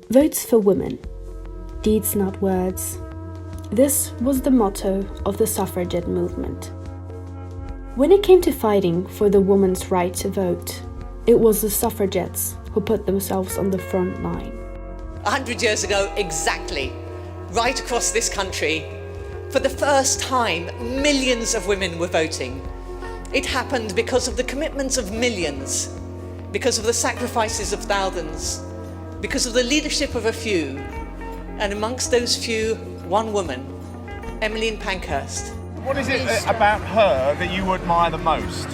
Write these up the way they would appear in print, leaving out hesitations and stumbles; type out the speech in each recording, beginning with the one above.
Votes for women, deeds not words. This was the motto of the suffragette movement. When it came to fighting for the woman's right to vote, it was the suffragettes who put themselves on the front line. 100 years ago, exactly, right across this country, for the first time, millions of women were voting. It happened because of the commitments of millions, because of the sacrifices of thousands, because of the leadership of a few, and amongst those few, one woman, Emmeline Pankhurst. What is it about her that you admire the most?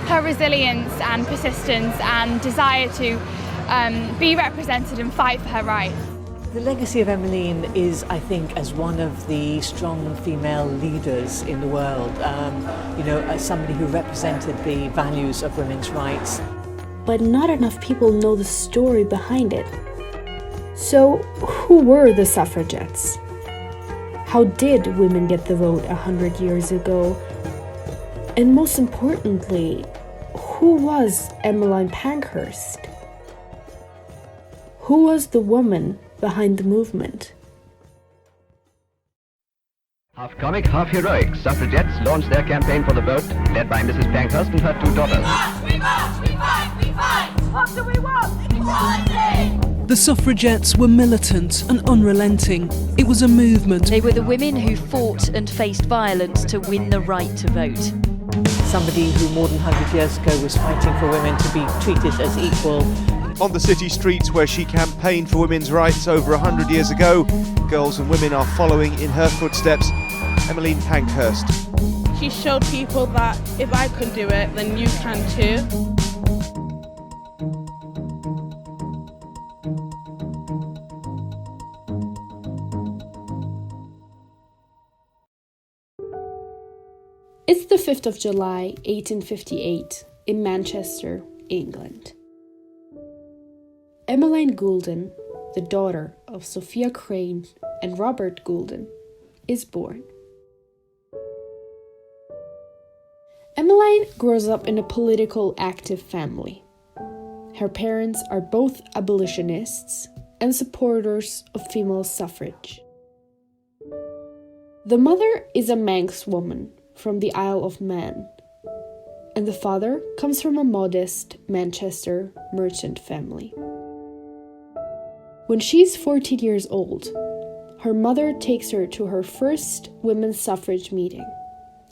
Her resilience and persistence and desire to be represented and fight for her rights. The legacy of Emmeline is, I think, as one of the strong female leaders in the world, as somebody who represented the values of women's rights. But not enough people know the story behind it. So, who were the suffragettes? How did women get the vote 100 years ago? And most importantly, who was Emmeline Pankhurst? Who was the woman behind the movement? Half comic, half heroic, suffragettes launched their campaign for the vote, led by Mrs. Pankhurst and her two daughters. We march, we fight, we fight! What do we want? Equality! The suffragettes were militant and unrelenting. It was a movement. They were the women who fought and faced violence to win the right to vote. Somebody who more than 100 years ago was fighting for women to be treated as equal. On the city streets where she campaigned for women's rights over 100 years ago, girls and women are following in her footsteps. Emmeline Pankhurst. She showed people that if I could do it, then you can too. It's the 5th of July, 1858, in Manchester, England. Emmeline Goulden, the daughter of Sophia Crane and Robert Goulden, is born. Emmeline grows up in a political active family. Her parents are both abolitionists and supporters of female suffrage. The mother is a Manx woman from the Isle of Man, and the father comes from a modest Manchester merchant family. When she's 14 years old, her mother takes her to her first women's suffrage meeting,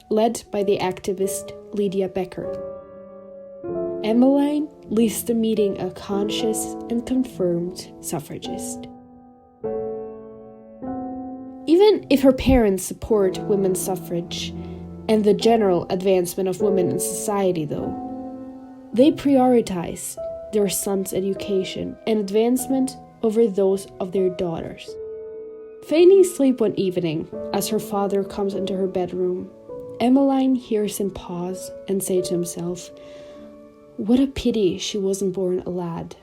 led by the activist Lydia Becker. Emmeline leaves the meeting a conscious and confirmed suffragist. Even if her parents support women's suffrage and the general advancement of women in society, though, they prioritize their sons' education and advancement over those of their daughters. Feigning sleep one evening, as her father comes into her bedroom, Emmeline hears him pause and say to himself, "What a pity she wasn't born a lad."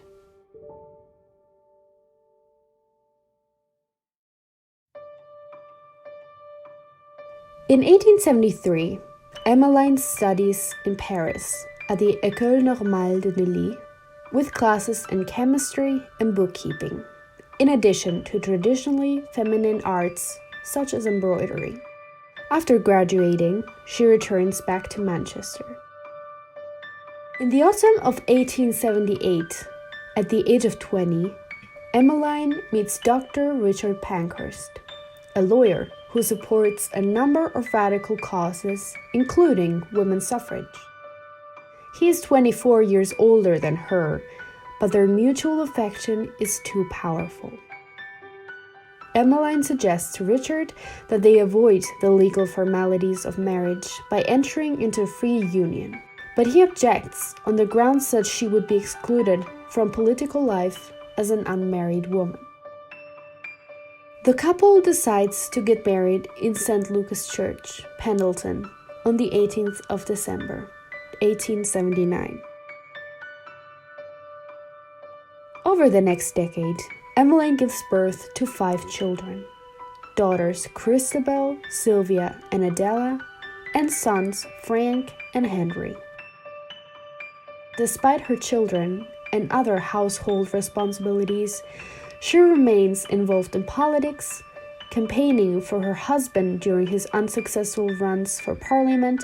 In 1873, Emmeline studies in Paris at the École Normale de Neuilly, with classes in chemistry and bookkeeping, in addition to traditionally feminine arts such as embroidery. After graduating, she returns back to Manchester. In the autumn of 1878, at the age of 20, Emmeline meets Dr. Richard Pankhurst, a lawyer who supports a number of radical causes, including women's suffrage. He is 24 years older than her, but their mutual affection is too powerful. Emmeline suggests to Richard that they avoid the legal formalities of marriage by entering into a free union, but he objects on the grounds that she would be excluded from political life as an unmarried woman. The couple decides to get married in St. Lucas Church, Pendleton, on the 18th of December, 1879. Over the next decade, Emmeline gives birth to 5 children: daughters Christabel, Sylvia, and Adela, and sons Frank and Henry. Despite her children and other household responsibilities, She remains involved in politics, campaigning for her husband during his unsuccessful runs for parliament,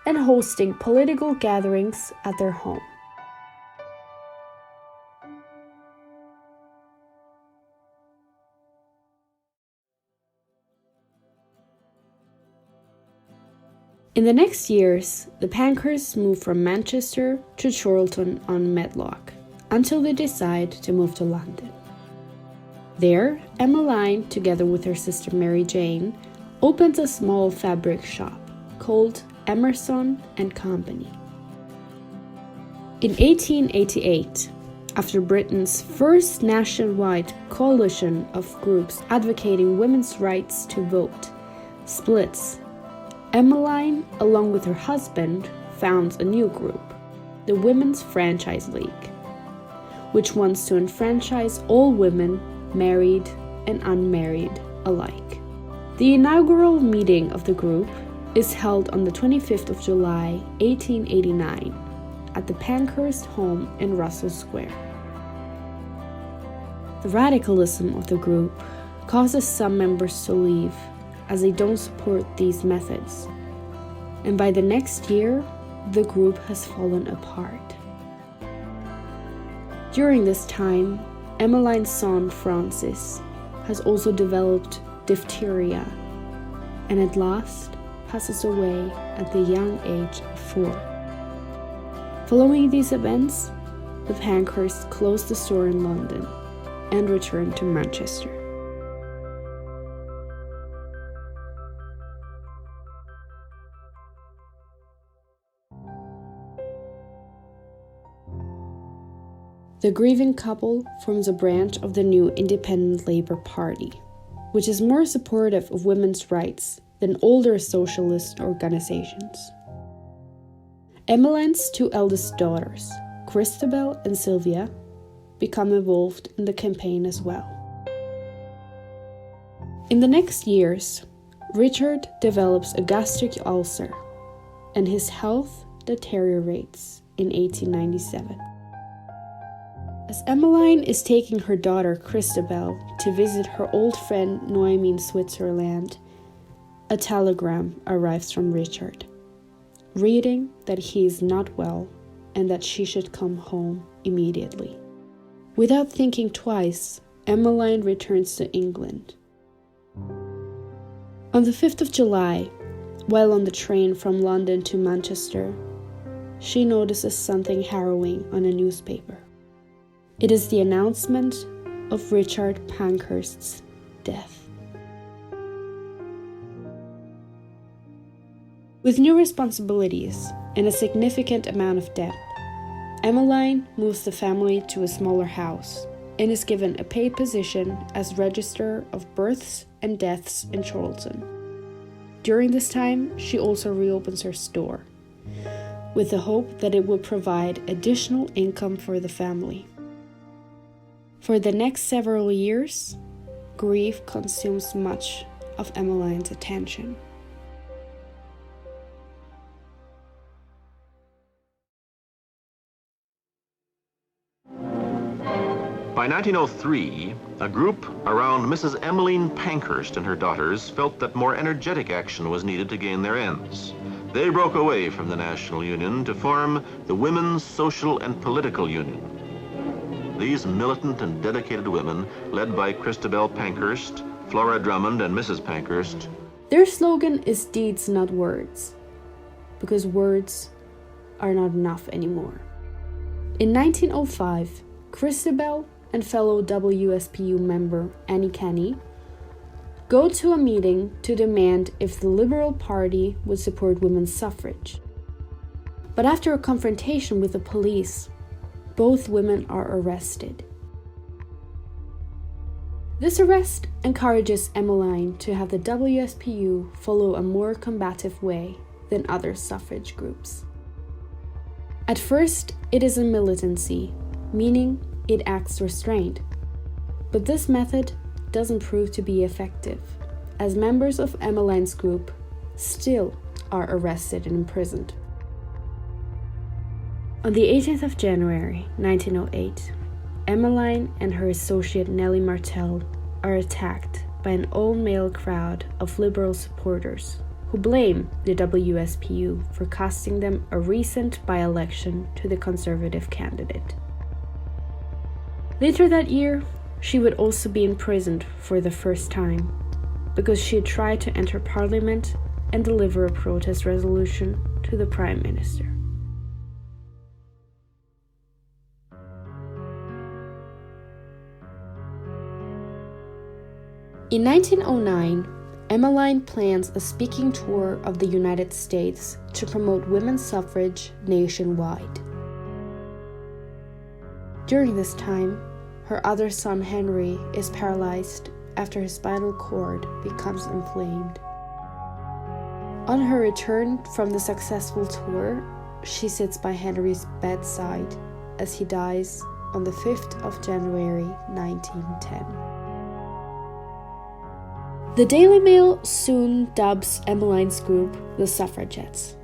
and hosting political gatherings at their home. In the next years, the Pankhursts moved from Manchester to Chorlton on Medlock, until they decide to move to London. There, Emmeline, together with her sister Mary Jane, opens a small fabric shop called Emerson and Company. In 1888, after Britain's first nationwide coalition of groups advocating women's rights to vote splits, Emmeline, along with her husband, founds a new group, the Women's Franchise League, which wants to enfranchise all women, married and unmarried alike. The inaugural meeting of the group is held on the 25th of July, 1889, at the Pankhurst home in Russell Square. The radicalism of the group causes some members to leave, as they don't support these methods. And by the next year, the group has fallen apart. During this time, Emmeline's son Francis has also developed diphtheria and at last passes away at the young age of 4. Following these events, the Pankhursts closed the store in London and returned to Manchester. The grieving couple forms a branch of the new Independent Labour Party, which is more supportive of women's rights than older socialist organizations. Emmeline's 2 eldest daughters, Christabel and Sylvia, become involved in the campaign as well. In the next years, Richard develops a gastric ulcer, and his health deteriorates in 1897. As Emmeline is taking her daughter Christabel to visit her old friend Noemi in Switzerland, a telegram arrives from Richard, reading that he is not well and that she should come home immediately. Without thinking twice, Emmeline returns to England. On the 5th of July, while on the train from London to Manchester, she notices something harrowing on a newspaper. It is the announcement of Richard Pankhurst's death. With new responsibilities and a significant amount of debt, Emmeline moves the family to a smaller house and is given a paid position as Register of Births and Deaths in Chorlton. During this time, she also reopens her store, with the hope that it will provide additional income for the family. For the next several years, grief consumes much of Emmeline's attention. By 1903, a group around Mrs. Emmeline Pankhurst and her daughters felt that more energetic action was needed to gain their ends. They broke away from the National Union to form the Women's Social and Political Union. These militant and dedicated women, led by Christabel Pankhurst, Flora Drummond, and Mrs. Pankhurst. Their slogan is deeds, not words, because words are not enough anymore. In 1905, Christabel and fellow WSPU member Annie Kenny go to a meeting to demand if the Liberal Party would support women's suffrage. But after a confrontation with the police, both women are arrested. This arrest encourages Emmeline to have the WSPU follow a more combative way than other suffrage groups. At first, it is a militancy, meaning it acts restrained. But this method doesn't prove to be effective, as members of Emmeline's group still are arrested and imprisoned. On the 18th of January 1908, Emmeline and her associate Nellie Martel are attacked by an all-male crowd of liberal supporters who blame the WSPU for costing them a recent by-election to the Conservative candidate. Later that year, she would also be imprisoned for the first time because she had tried to enter Parliament and deliver a protest resolution to the Prime Minister. In 1909, Emmeline plans a speaking tour of the United States to promote women's suffrage nationwide. During this time, her other son Henry is paralyzed after his spinal cord becomes inflamed. On her return from the successful tour, she sits by Henry's bedside as he dies on the 5th of January 1910. The Daily Mail soon dubs Emmeline's group the suffragettes,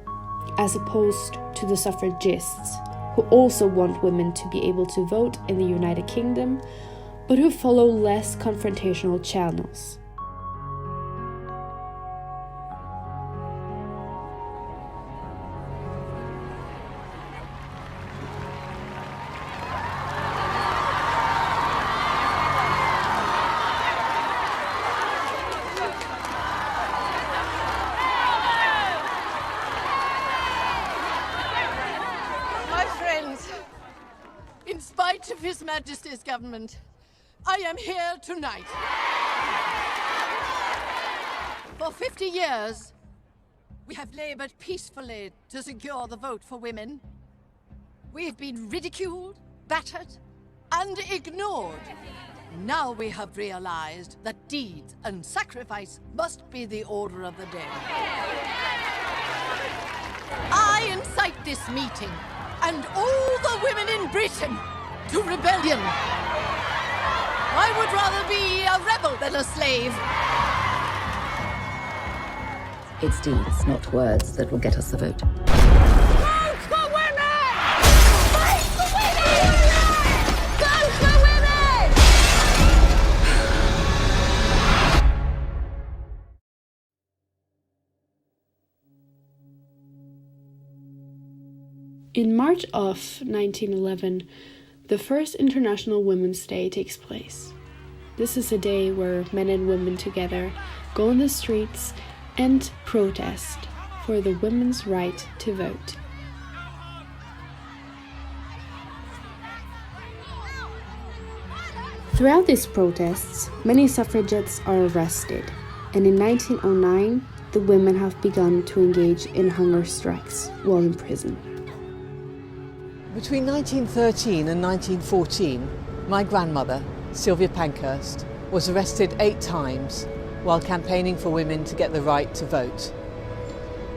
as opposed to the suffragists, who also want women to be able to vote in the United Kingdom, but who follow less confrontational channels. In spite of His Majesty's government, I am here tonight. For 50 years, we have labored peacefully to secure the vote for women. We have been ridiculed, battered, and ignored. Now we have realized that deeds and sacrifice must be the order of the day. I incite this meeting and all the women in Britain to rebellion. I would rather be a rebel than a slave. It's deeds, not words, that will get us the vote. Vote for women! Fight for women! Vote for women! In March of 1911, the first International Women's Day takes place. This is a day where men and women together go on the streets and protest for the women's right to vote. Throughout these protests, many suffragettes are arrested, and in 1909, the women have begun to engage in hunger strikes while in prison. Between 1913 and 1914, my grandmother, Sylvia Pankhurst, was arrested 8 times while campaigning for women to get the right to vote.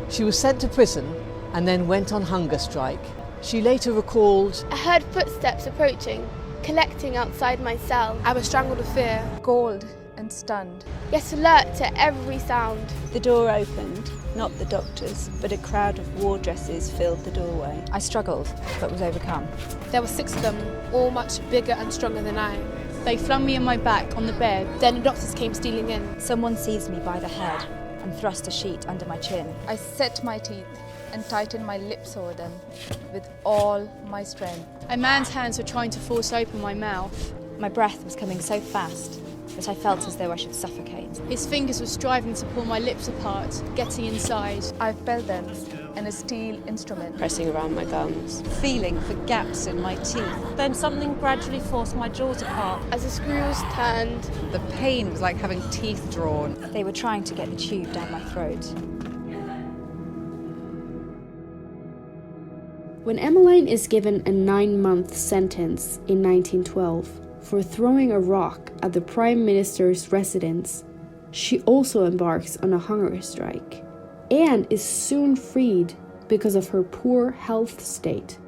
She was sent to prison and then went on hunger strike. She later recalled, I heard footsteps approaching, collecting outside my cell. I was strangled with fear, galled and stunned. Yet alert to every sound. The door opened, not the doctors, but a crowd of war dresses filled the doorway. I struggled, but was overcome. There were 6 of them, all much bigger and stronger than I. They flung me on my back on the bed. Then the doctors came stealing in. Someone seized me by the head and thrust a sheet under my chin. I set my teeth and tightened my lips over them with all my strength. A man's hands were trying to force open my mouth. My breath was coming so fast that I felt as though I should suffocate. His fingers were striving to pull my lips apart, getting inside. I felt them in a steel instrument, pressing around my gums, feeling for gaps in my teeth. Then something gradually forced my jaws apart. As the screws turned, the pain was like having teeth drawn. They were trying to get the tube down my throat. When Emmeline is given a 9-month sentence in 1912 for throwing a rock at the Prime Minister's residence, she also embarks on a hunger strike and is soon freed because of her poor health state.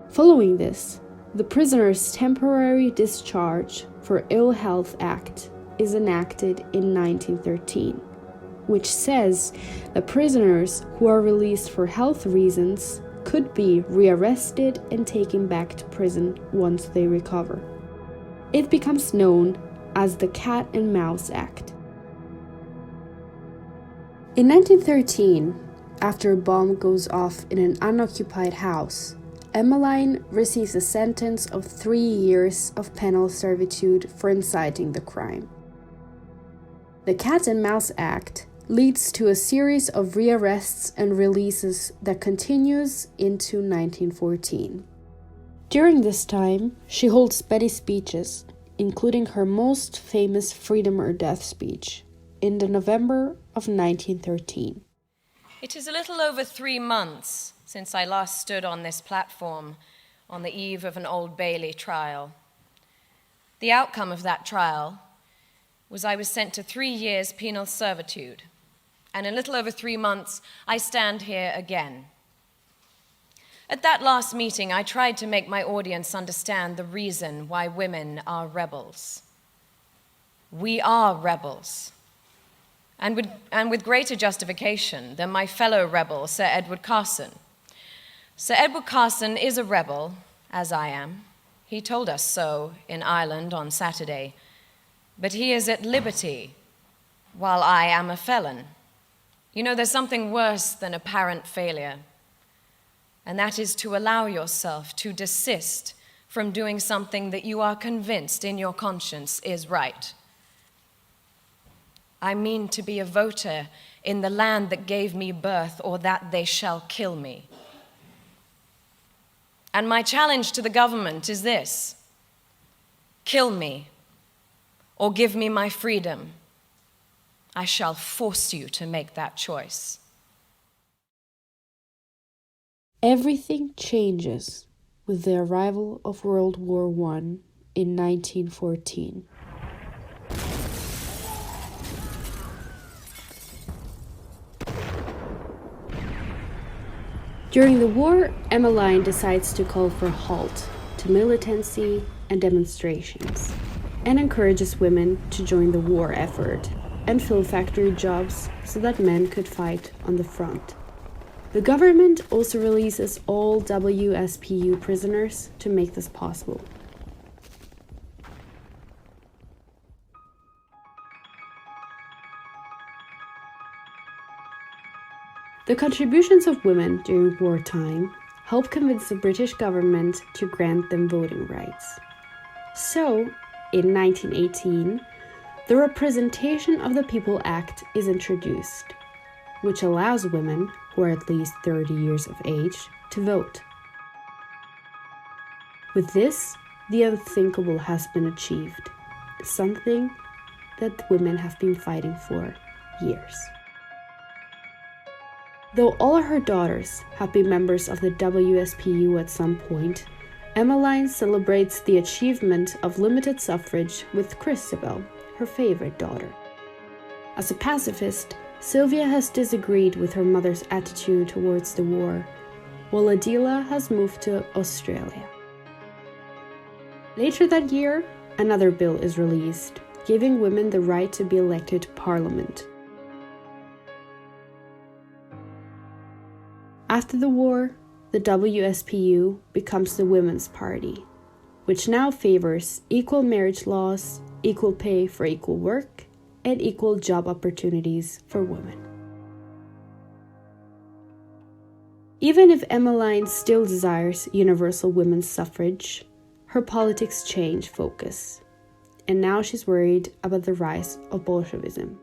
Following this, the Prisoner's Temporary Discharge for Ill Health Act is enacted in 1913, which says that prisoners who are released for health reasons could be rearrested and taken back to prison once they recover. It becomes known as the Cat and Mouse Act. In 1913, after a bomb goes off in an unoccupied house, Emmeline receives a sentence of 3 years of penal servitude for inciting the crime. The Cat and Mouse Act leads to a series of rearrests and releases that continues into 1914. During this time, she holds many speeches, including her most famous Freedom or Death speech in the November of 1913. It is a little over 3 months since I last stood on this platform on the eve of an Old Bailey trial. The outcome of that trial was I was sent to 3 years penal servitude, and in a little over 3 months, I stand here again. At that last meeting, I tried to make my audience understand the reason why women are rebels. We are rebels, and with greater justification than my fellow rebel, Sir Edward Carson. Sir Edward Carson is a rebel, as I am. He told us so in Ireland on Saturday. But he is at liberty, while I am a felon. You know, there's something worse than apparent failure, and that is to allow yourself to desist from doing something that you are convinced in your conscience is right. I mean to be a voter in the land that gave me birth, or that they shall kill me. And my challenge to the government is this: kill me, or give me my freedom. I shall force you to make that choice. Everything changes with the arrival of World War I in 1914. During the war, Emmeline decides to call for a halt to militancy and demonstrations, and encourages women to join the war effort and fill factory jobs so that men could fight on the front. The government also releases all WSPU prisoners to make this possible. The contributions of women during wartime helped convince the British government to grant them voting rights. So, in 1918, the Representation of the People Act is introduced, which allows women who are at least 30 years of age to vote. With this, the unthinkable has been achieved, something that women have been fighting for years. Though all her daughters have been members of the WSPU at some point, Emmeline celebrates the achievement of limited suffrage with Christabel, her favorite daughter. As a pacifist, Sylvia has disagreed with her mother's attitude towards the war, while Adela has moved to Australia. Later that year, another bill is released, giving women the right to be elected to Parliament. After the war, the WSPU becomes the Women's Party, which now favors equal marriage laws, equal pay for equal work, and equal job opportunities for women. Even if Emmeline still desires universal women's suffrage, her politics change focus, and now she's worried about the rise of Bolshevism.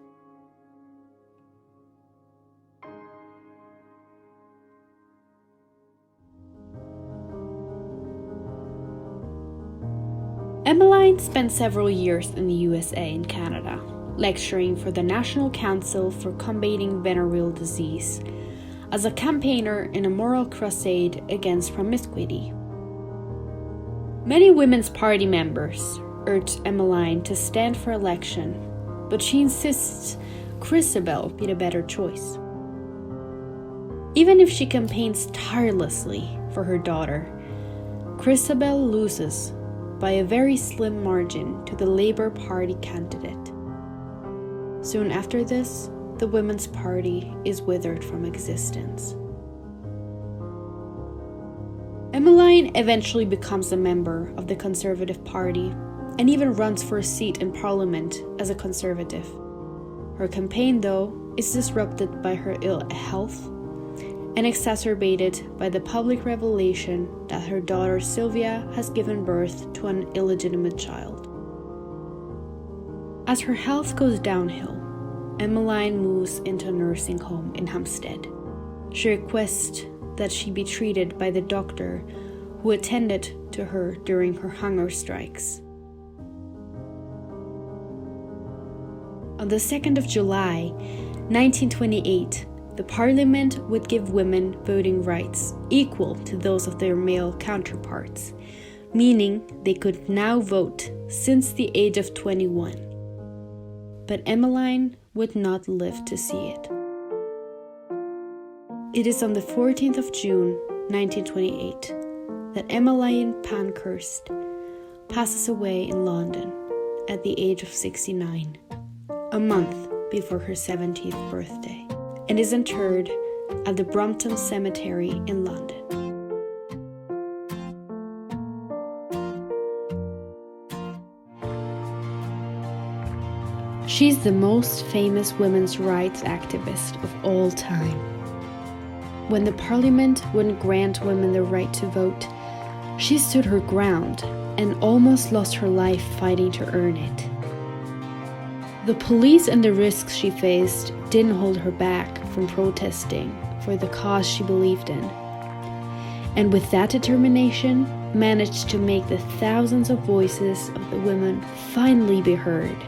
Emmeline spent several years in the USA and Canada, lecturing for the National Council for Combating Venereal Disease, as a campaigner in a moral crusade against promiscuity. Many Women's Party members urged Emmeline to stand for election, but she insists Christabel be the better choice. Even if she campaigns tirelessly for her daughter, Christabel loses by a very slim margin to the Labour Party candidate. Soon after this, the Women's Party is withered from existence. Emmeline eventually becomes a member of the Conservative Party and even runs for a seat in Parliament as a Conservative. Her campaign, though, is disrupted by her ill health and exacerbated by the public revelation that her daughter Sylvia has given birth to an illegitimate child. As her health goes downhill, Emmeline moves into a nursing home in Hampstead. She requests that she be treated by the doctor who attended to her during her hunger strikes. On the 2nd of July, 1928, the Parliament would give women voting rights equal to those of their male counterparts, meaning they could now vote since the age of 21. But Emmeline would not live to see it. It is on the 14th of June, 1928, that Emmeline Pankhurst passes away in London at the age of 69, a month before her 70th birthday, and is interred at the Brompton Cemetery in London. She's the most famous women's rights activist of all time. When the Parliament wouldn't grant women the right to vote, she stood her ground and almost lost her life fighting to earn it. The police and the risks she faced didn't hold her back from protesting for the cause she believed in, and with that determination, managed to make the thousands of voices of the women finally be heard.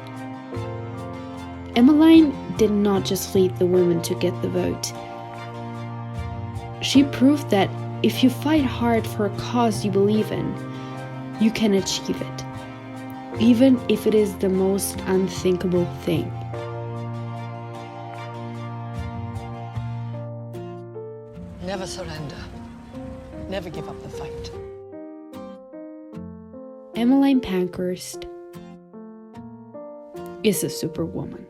Emmeline did not just lead the women to get the vote. She proved that if you fight hard for a cause you believe in, you can achieve it, even if it is the most unthinkable thing. Never surrender. Never give up the fight. Emmeline Pankhurst is a superwoman.